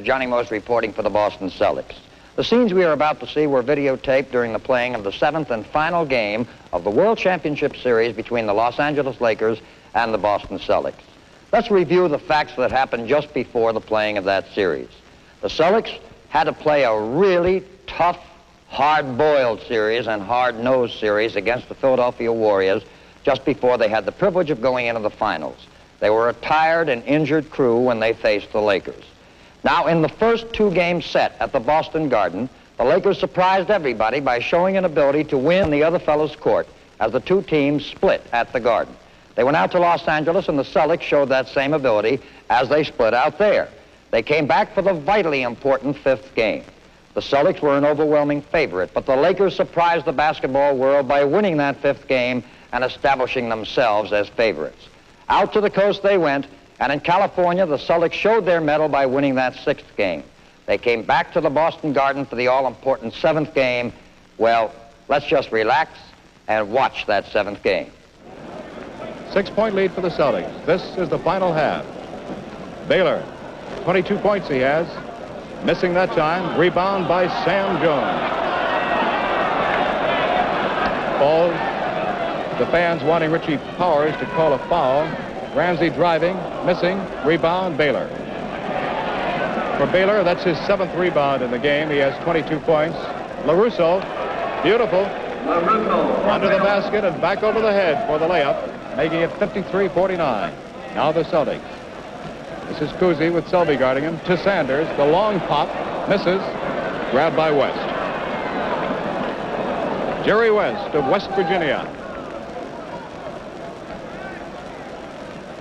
Johnny Most reporting for the Boston Celtics. The scenes we are about to see were videotaped during the playing of the 7th and final game of the World Championship Series between the Los Angeles Lakers and the Boston Celtics. Let's review the facts that happened just before the playing of that series. The Celtics had to play a really tough, hard-boiled series and hard-nosed series against the Philadelphia Warriors just before they had the privilege of going into the finals. They were a tired and injured crew when they faced the Lakers. Now, in the first two-game set at the Boston Garden, the Lakers surprised everybody by showing an ability to win the other fellow's court as the two teams split at the Garden. They went out to Los Angeles, and the Celtics showed that same ability as they split out there. They came back for the vitally important fifth game. The Celtics were an overwhelming favorite, but the Lakers surprised the basketball world by winning that fifth game and establishing themselves as favorites. Out to the coast they went, and in California, the Celtics showed their mettle by winning that sixth game. They came back to the Boston Garden for the all-important seventh game. Well, let's just relax and watch that seventh game. 6-point lead for the Celtics. This is the final half. Baylor, 22 points he has. Missing that time. Rebound by Sam Jones. Ball. The fans wanting Richie Powers to call a foul. Ramsey driving, missing, rebound, Baylor. For Baylor, that's his 7th rebound in the game. He has 22 points. LaRusso, beautiful. Under the basket and back over the head for the layup, making it 53-49. Now the Celtics. This is Cousy with Selby guarding him. To Sanders, the long pop, misses, grabbed by West. Jerry West of West Virginia.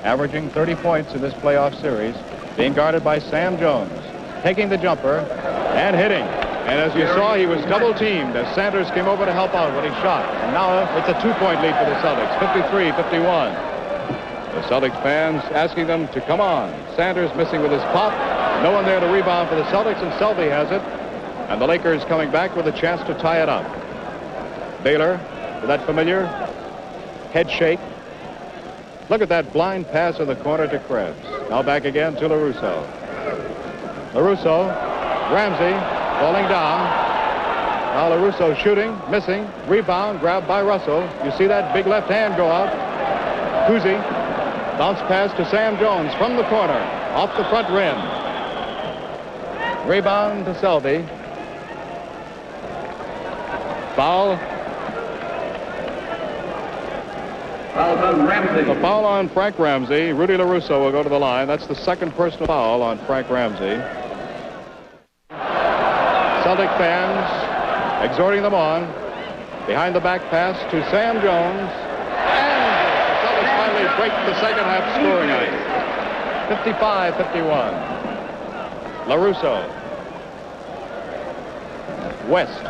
Averaging 30 points in this playoff series, being guarded by Sam Jones, taking the jumper and hitting. And as you saw, he was double-teamed as Sanders came over to help out when he shot. And now it's a 2-point lead for the Celtics, 53-51. The Celtics fans asking them to come on. Sanders missing with his pop. No one there to rebound for the Celtics, and Selby has it. And the Lakers coming back with a chance to tie it up. Baylor with that familiar head shake. Look at that blind pass in the corner to Krebs. Now back again to LaRusso. LaRusso, Ramsey falling down. Now LaRusso shooting, missing, rebound, grabbed by Russell. You see that big left hand go out. Cousy, bounce pass to Sam Jones from the corner, off the front rim. Rebound to Selby. Foul. The foul on Frank Ramsey. Rudy LaRusso will go to the line. That's the second personal foul on Frank Ramsey. Celtic fans exhorting them on. Behind the back pass to Sam Jones. And the Celtics finally break the second half scoring ice. 55-51. LaRusso. West.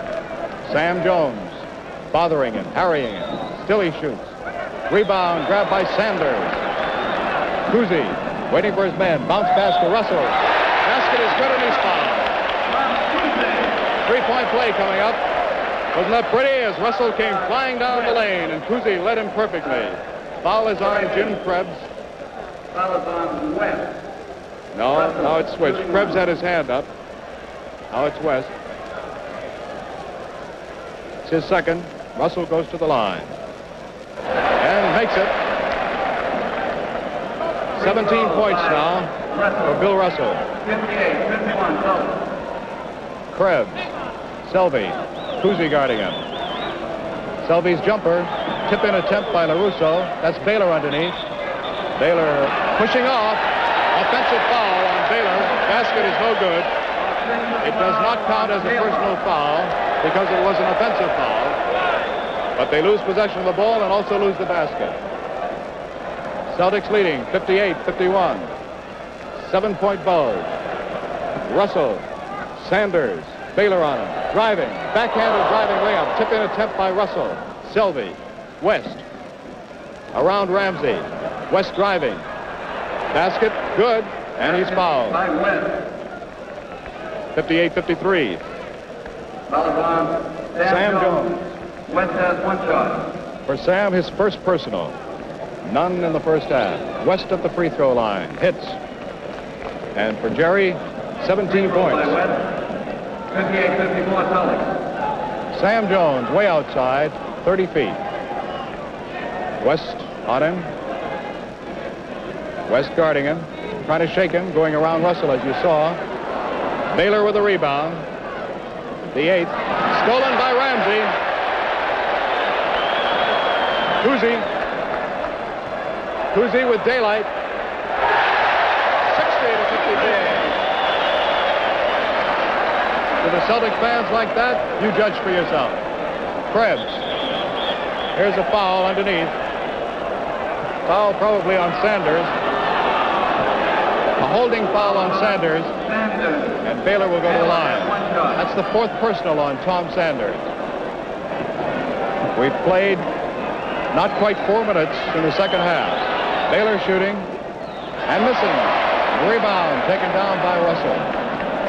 Sam Jones bothering him, harrying him. Still he shoots. Rebound, grabbed by Sanders. Cousy, waiting for his man. Bounce pass to Russell. Basket is good and he's fouled. 3-point play coming up. Wasn't that pretty as Russell came flying down the lane and Cousy led him perfectly. Foul is on Jim Krebs. Foul is on West. No, now it's switched. Krebs had his hand up. Now it's West. It's his second. Russell goes to the line. And makes it. 17 points now for Bill Russell. 58-51. Krebs. Selby. Cousy guarding him. Selby's jumper. Tip-in attempt by LaRusso. That's Baylor underneath. Baylor pushing off. Offensive foul on Baylor. Basket is no good. It does not count as a personal foul because it was an offensive foul. But they lose possession of the ball and also lose the basket. Celtics leading 58-51. 7-point bulge. Russell, Sanders, Baylor on him. Driving, backhanded driving layup. Tip-in attempt by Russell. Selby, West. Around Ramsey. West driving. Basket, good, and he's fouled. 58-53. Sam Jones. West has one shot. For Sam, his first personal. None in the first half. West at the free throw line. Hits. And for Jerry, 17 points. 58-54 Celtics. Sam Jones, way outside, 30 feet. West on him. West guarding him, trying to shake him, going around Russell, as you saw. Baylor with the rebound. The 8th, stolen by Ramsey. Cousy with daylight. 60-54. To the Celtic fans like that, you judge for yourself. Krebs. Here's a foul underneath. Foul probably on Sanders. A holding foul on Sanders. And Baylor will go to the line. That's the 4th personal on Tom Sanders. We've played not quite 4 minutes in the second half. Baylor shooting and missing. Rebound taken down by Russell.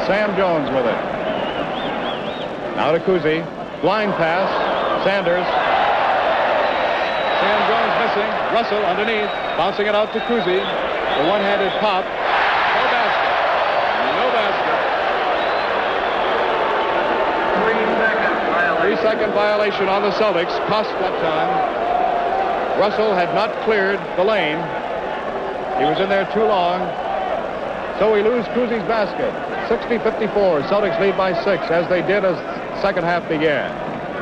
Sam Jones with it. Now to Cousy. Blind pass. Sanders. Sam Jones missing. Russell underneath. Bouncing it out to Cousy. The one-handed pop. No basket. No basket. 3-second violation on the Celtics. Cost that time. Russell had not cleared the lane. He was in there too long. So we lose Cousy's basket. 60-54. Celtics lead by 6, as they did as the second half began.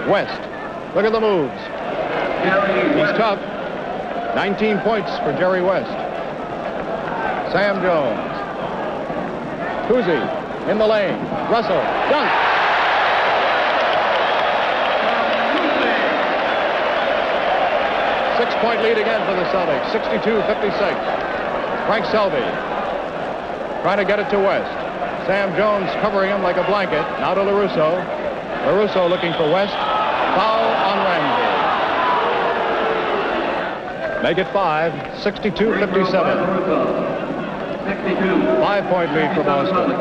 West. Look at the moves. He's tough. 19 points for Jerry West. Sam Jones. Cousy in the lane. Russell. Dunk. Six-point lead again for the Celtics. 62-56. Frank Selby trying to get it to West. Sam Jones covering him like a blanket. Now to LaRusso. LaRusso looking for West. Foul on Ramsey. Make it 5. 62-57. 5-point lead for Boston.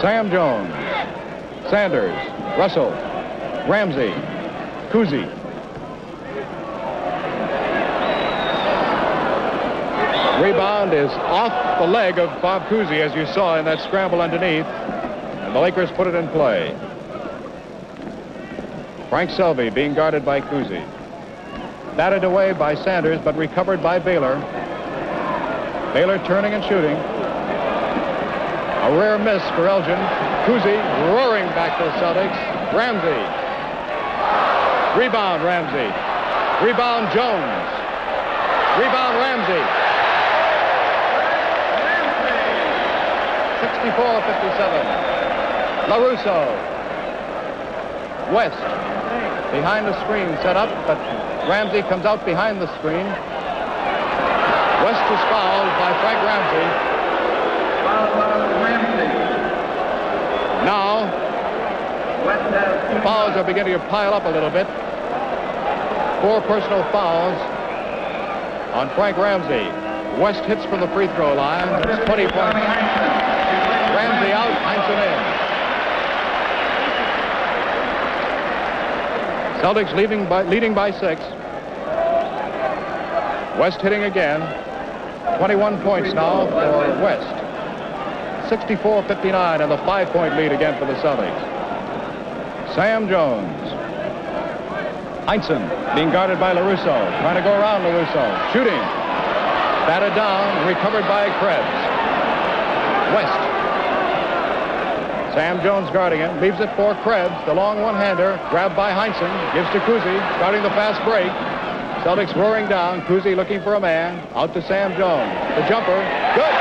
Sam Jones. Sanders. Russell. Ramsey. Cousy. Rebound is off the leg of Bob Cousy, as you saw in that scramble underneath. And the Lakers put it in play. Frank Selby being guarded by Cousy. Batted away by Sanders, but recovered by Baylor. Baylor turning and shooting. A rare miss for Elgin. Cousy roaring back to the Celtics. Ramsey. Rebound Ramsey. Rebound Jones. Rebound Ramsey. 64-57. LaRusso. West. Behind the screen set up, but Ramsey comes out behind the screen. West is fouled by Frank Ramsey. Now, fouls are beginning to pile up a little bit. 4 personal fouls on Frank Ramsey. West hits from the free throw line. It's 20 points. Ramsey out, Heinsohn in. Celtics leading by 6. West hitting again. 21 points now for West. 64-59 and the 5-point lead again for the Celtics. Sam Jones. Heinsohn being guarded by LaRusso. Trying to go around LaRusso. Shooting. Batted down, recovered by Krebs. West. Sam Jones guarding him, leaves it for Krebs, the long one-hander, grabbed by Heinsohn, gives to Cousy, starting the fast break. Celtics roaring down, Cousy looking for a man, out to Sam Jones. The jumper, good!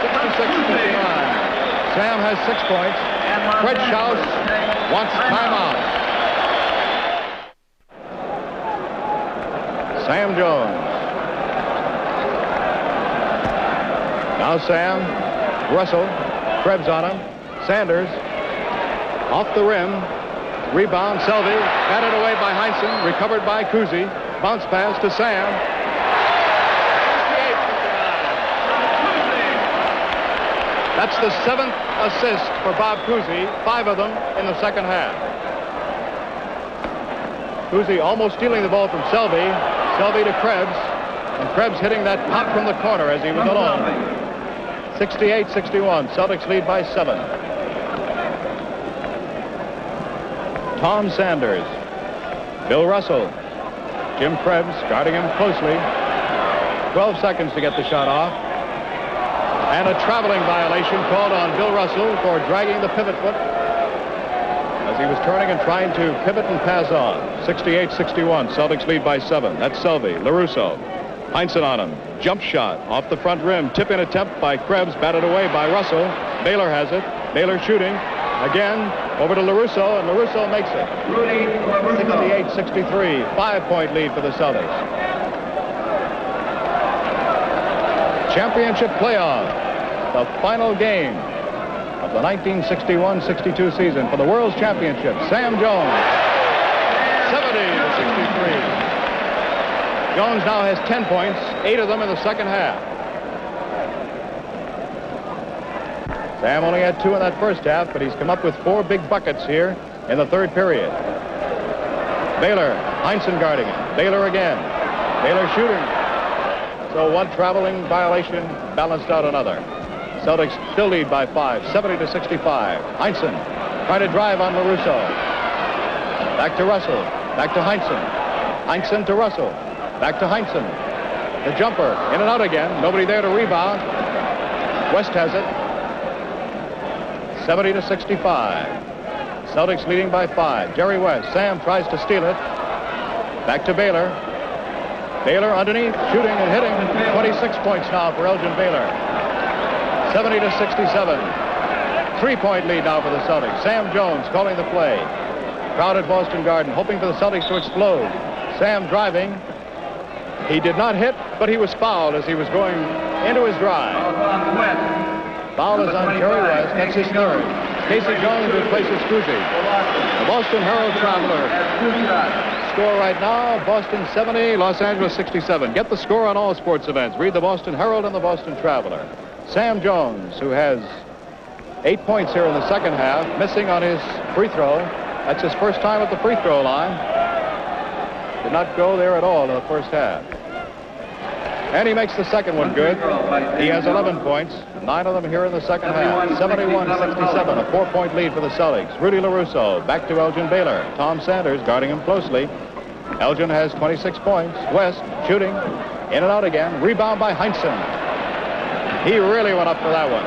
66-59. Sam has 6 points. Fred Schaus wants timeout. Sam Jones. Now Sam, Russell, Krebs on him. Sanders, off the rim. Rebound, Selby, batted away by Heinsohn, recovered by Cousy. Bounce pass to Sam. 68-59. That's the 7th assist for Bob Cousy, 5 of them in the second half. Cousy almost stealing the ball from Selby. Selby to Krebs, and Krebs hitting that pop from the corner as he was alone. 68-61. Celtics lead by 7. Tom Sanders. Bill Russell. Jim Krebs guarding him closely. 12 seconds to get the shot off. And a traveling violation called on Bill Russell for dragging the pivot foot as he was turning and trying to pivot and pass on. 68-61. Celtics lead by 7. That's Selvey. LaRusso. Heinsohn on him. Jump shot off the front rim. Tip-in attempt by Krebs. Batted away by Russell. Baylor has it. Baylor shooting. Again, over to LaRusso, and LaRusso makes it. 68-63. 5-point lead for the Celtics. Championship playoff. The final game of the 1961-62 season for the World's Championship. Sam Jones. 70-63. Jones now has 10 points, 8 of them in the second half. Sam only had 2 in that first half, but he's come up with 4 big buckets here in the third period. Baylor, Heinsohn guarding him. Baylor again. Baylor shooting. So one traveling violation balanced out another. Celtics still lead by 5, 70-65. Heinsohn trying to drive on LaRusso. Back to Russell. Back to Heinsohn. Heinsohn to Russell. Back to Heinsohn. The jumper. In and out again. Nobody there to rebound. West has it. 70-65. Celtics leading by 5. Jerry West. Sam tries to steal it. Back to Baylor. Baylor underneath, shooting and hitting. 26 points now for Elgin Baylor. 70-67. 3-point lead now for the Celtics. Sam Jones calling the play. Crowd at Boston Garden hoping for the Celtics to explode. Sam driving. He did not hit, but he was fouled as he was going into his drive. Foul is on Jerry West. That's his third. Casey Jones replaces Cousy. The Boston Herald Traveler. Score right now, Boston 70, Los Angeles 67. Get the score on all sports events. Read the Boston Herald and the Boston Traveler. Sam Jones, who has 8 points here in the second half, missing on his free throw. That's his first time at the free throw line. Did not go there at all in the first half. And he makes the second one good. He has 11 points, 9 of them here in the second half. 71-67, a 4-point lead for the Celtics. Rudy LaRusso back to Elgin Baylor. Tom Sanders guarding him closely. Elgin has 26 points. West shooting, in and out again. Rebound by Heinsohn. He really went up for that one.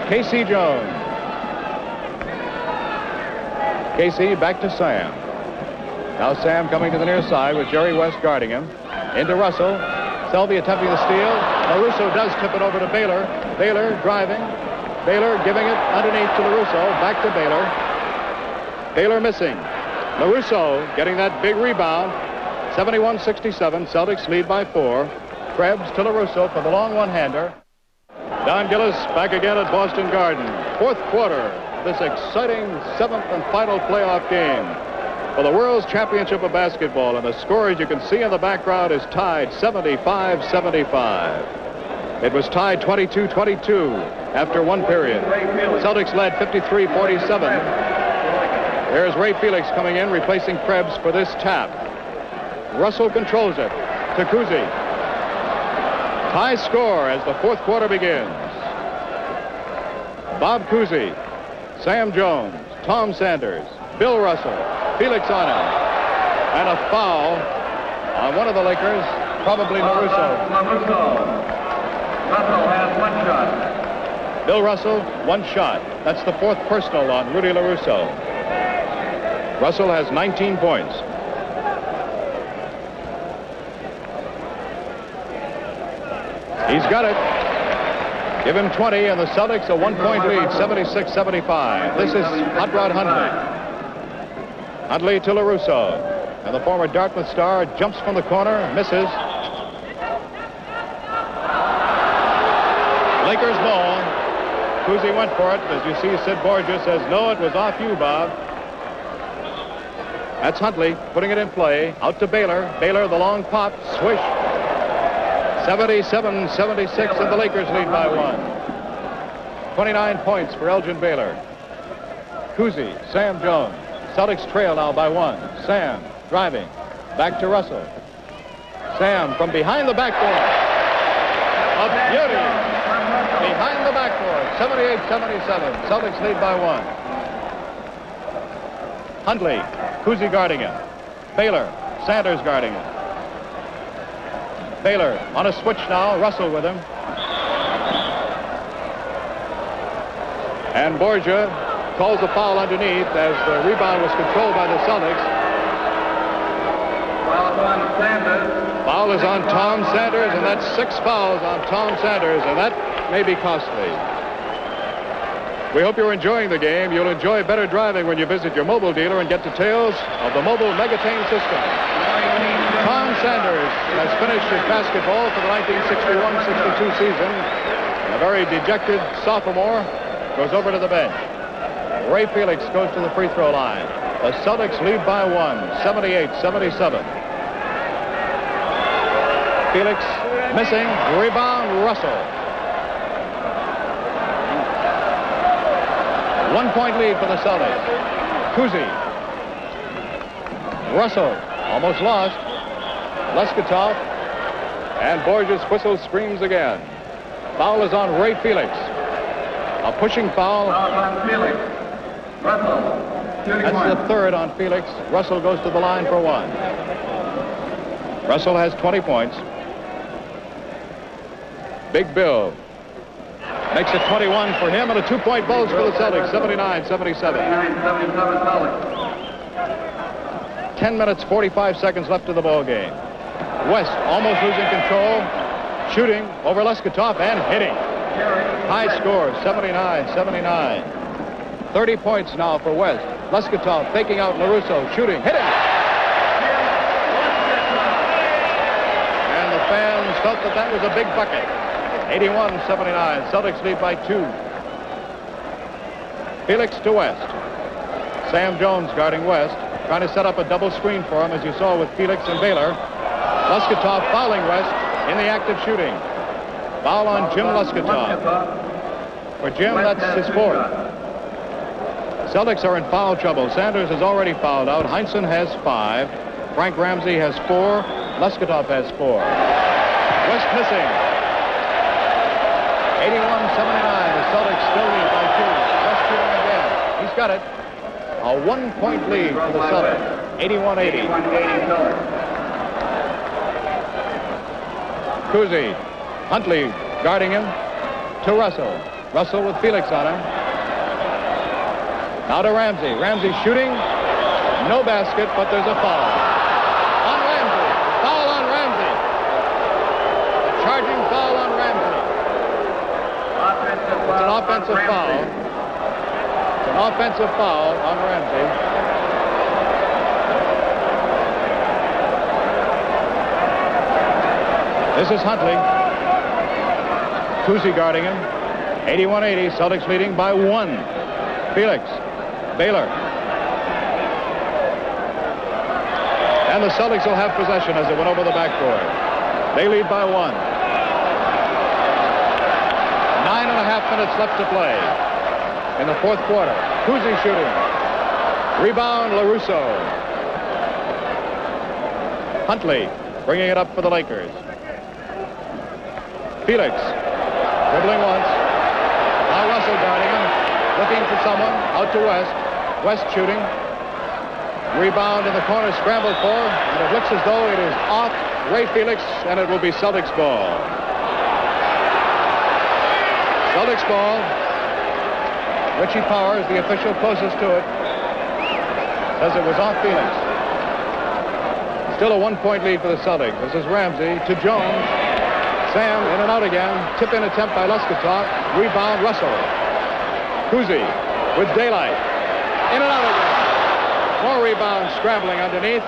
Casey Jones. Casey back to Sam. Now Sam coming to the near side with Jerry West guarding him. Into Russell. Selvey attempting the steal. LaRusso does tip it over to Baylor. Baylor driving. Baylor giving it underneath to LaRusso. Back to Baylor. Baylor missing. LaRusso getting that big rebound. 71-67. Celtics lead by 4. Krebs to LaRusso for the long one-hander. Don Gillis back again at Boston Garden. Fourth quarter. This exciting 7th and final playoff game for the World's Championship of Basketball. And the score, as you can see in the background, is tied 75-75. It was tied 22-22 after one period. Celtics led 53-47. There's Ray Felix coming in, replacing Krebs for this tap. Russell controls it to Cousy. High score as the fourth quarter begins. Bob Cousy, Sam Jones, Tom Sanders, Bill Russell, Felix on him, and a foul on one of the Lakers, probably LaRusso. Russell has 1 shot. Bill Russell, 1 shot. That's the 4th personal on Rudy LaRusso. Russell has 19 points. He's got it. Give him 20, and the Celtics a 1-point lead, 76-75. This is Hot Rod Hundley. Hundley to LaRusso. And the former Dartmouth star jumps from the corner, misses. Lakers ball. Cousy went for it. As you see, Sid Borgia says, no, it was off you, Bob. That's Hundley putting it in play. Out to Baylor. Baylor, the long pop. Swish. 77-76, and the Lakers lead by 1. 29 points for Elgin Baylor. Cousy, Sam Jones. Celtics trail now by 1. Sam driving. Back to Russell. Sam from behind the backboard. A beauty. Behind 78-77. Celtics lead by 1. Huntley, Cousy guarding him. Baylor, Sanders guarding him. Baylor on a switch now. Russell with him. And Borgia calls the foul underneath as the rebound was controlled by the Celtics. Foul is on Tom Sanders, and that's 6 fouls on Tom Sanders, and that may be costly. We hope you're enjoying the game. You'll enjoy better driving when you visit your mobile dealer and get details of the mobile Megatain system. Tom Sanders has finished his basketball for the 1961-62 season. A very dejected sophomore goes over to the bench. Ray Felix goes to the free throw line. The Celtics lead by 1, 78-77. Felix missing. Rebound, Russell. 1-point lead for the Celtics. Cousy. Russell almost lost. Leskatov. And Borges whistles, screams again. Foul is on Ray Felix. A pushing foul. That's the third on Felix. Russell goes to the line for 1. Russell has 20 points. Big Bill makes it 21 for him, and a 2-point bulge for the Celtics, 79-77. 10 minutes, 45 seconds left of the ball game. West almost losing control, shooting over Leskatov and hitting. High score, 79-79. 30 points now for West. Leskatov faking out LaRusso, shooting, hitting. And the fans felt that that was a big bucket. 81-79. Celtics lead by 2. Felix to West. Sam Jones guarding West, trying to set up a double screen for him, as you saw with Felix and Baylor. Leskatov fouling West in the act of shooting. Foul on Jim Leskatov. For Jim, that's his 4th. Celtics are in foul trouble. Sanders has already fouled out. Heinsohn has 5. Frank Ramsey has 4. Leskatov has 4. West missing. 81-79. The Celtics still lead by 2. West shooting again. He's got it. A 1-point lead for the Celtics. 81-80. Cousy. Huntley guarding him to Russell. Russell with Felix on him. Now to Ramsey. Ramsey shooting. No basket, but there's a foul. On Ramsey. Foul on Ramsey. A charging foul on Ramsey. It's an offensive foul. It's an offensive foul on Ramsey. This is Huntley. Cousy guarding him. 81-80. Celtics leading by 1. Felix. Baylor. And the Celtics will have possession as it went over the backboard. They lead by 1. 9.5 minutes left to play in the 4th quarter. Cousy shooting. Rebound, LaRusso. Huntley bringing it up for the Lakers. Felix dribbling once. Now Russell guarding him. Looking for someone. Out to West. West shooting. Rebound in the corner, scrambled for, and it looks as though it is off Ray Felix, and it will be Celtics ball. Celtics ball. Richie Powers, the official closest to it, says it was off Felix. Still a 1-point lead for the Celtics. This is Ramsey to Jones. Sam in and out again. Tip-in attempt by Leskatov. Rebound, Russell. Cousy with daylight. In and out again. More rebounds scrambling underneath.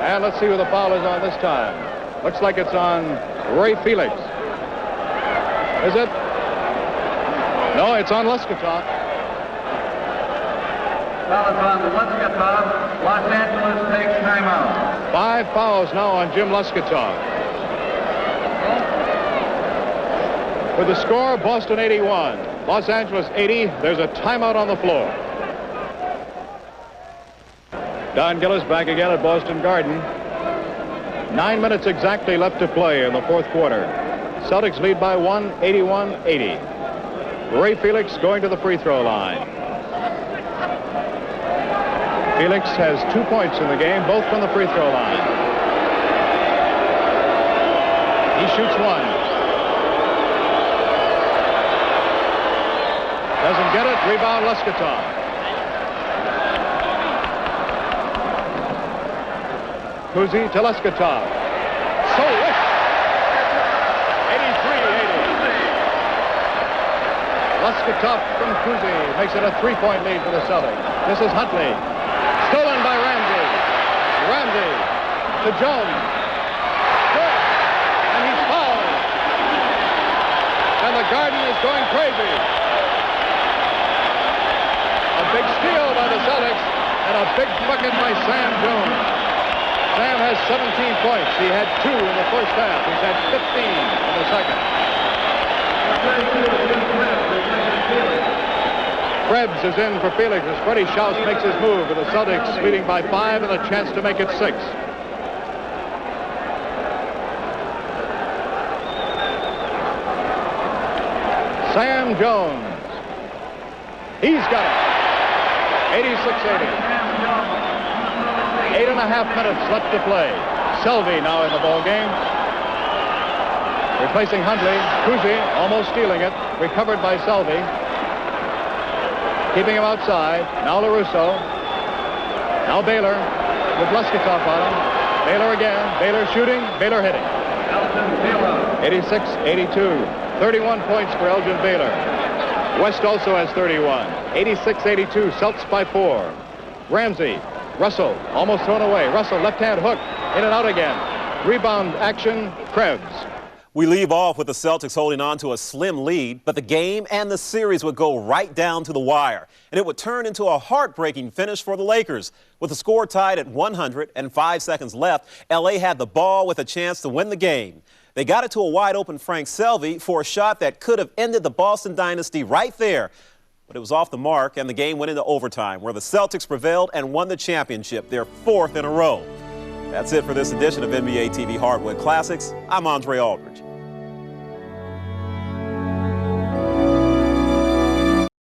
And let's see who the foul is on this time. Looks like it's on Ray Felix. Is it? No, it's on Leskatov. Foul is on Leskatov. Los Angeles takes timeout. 5 fouls now on Jim Leskatov. With the score, Boston 81. Los Angeles 80. There's a timeout on the floor. Don Gillis back again at Boston Garden. 9 minutes exactly left to play in the 4th quarter. Celtics lead by 1, 81-80. Ray Felix going to the free throw line. Felix has 2 points in the game, both from the free throw line. He shoots one. Doesn't get it. Rebound, Lesketov. Kuzi to Lesketov. So wish. 83-80. Lesketov from Kuzi makes it a 3-point lead for the Celtics. This is Huntley. Stolen by Ramsey. Ramsey to Jones. Good. And he's fouled. And the Garden is going crazy. A big steal by the Celtics and a big bucket by Sam Jones. Sam has 17 points. He had 2 in the first half. He's had 15 in the second. Krebs is in for Felix as Freddie Schaus makes his move with the Celtics leading by 5 and a chance to make it 6. Sam Jones. He's got it. 86-80. 8.5 minutes left to play. Selvey now in the ball game. Replacing Huntley. Kuzi almost stealing it. Recovered by Selvey. Keeping him outside. Now LaRusso. Now Baylor with Lesketov on him. Baylor again. Baylor shooting. Baylor hitting. 86-82. 31 points for Elgin Baylor. West also has 31. 86-82. Celts by 4. Ramsey. Russell almost thrown away. Russell left-hand hook. In and out again. Rebound action. Krebs. We leave off with the Celtics holding on to a slim lead, but the game and the series would go right down to the wire, and it would turn into a heartbreaking finish for the Lakers. With the score tied at 100 and 5 seconds left, L.A. had the ball with a chance to win the game. They got it to a wide-open Frank Selvey for a shot that could have ended the Boston dynasty right there, but it was off the mark, and the game went into overtime, where the Celtics prevailed and won the championship, their 4th in a row. That's it for this edition of NBA TV Hardwood Classics. I'm Andre Aldridge.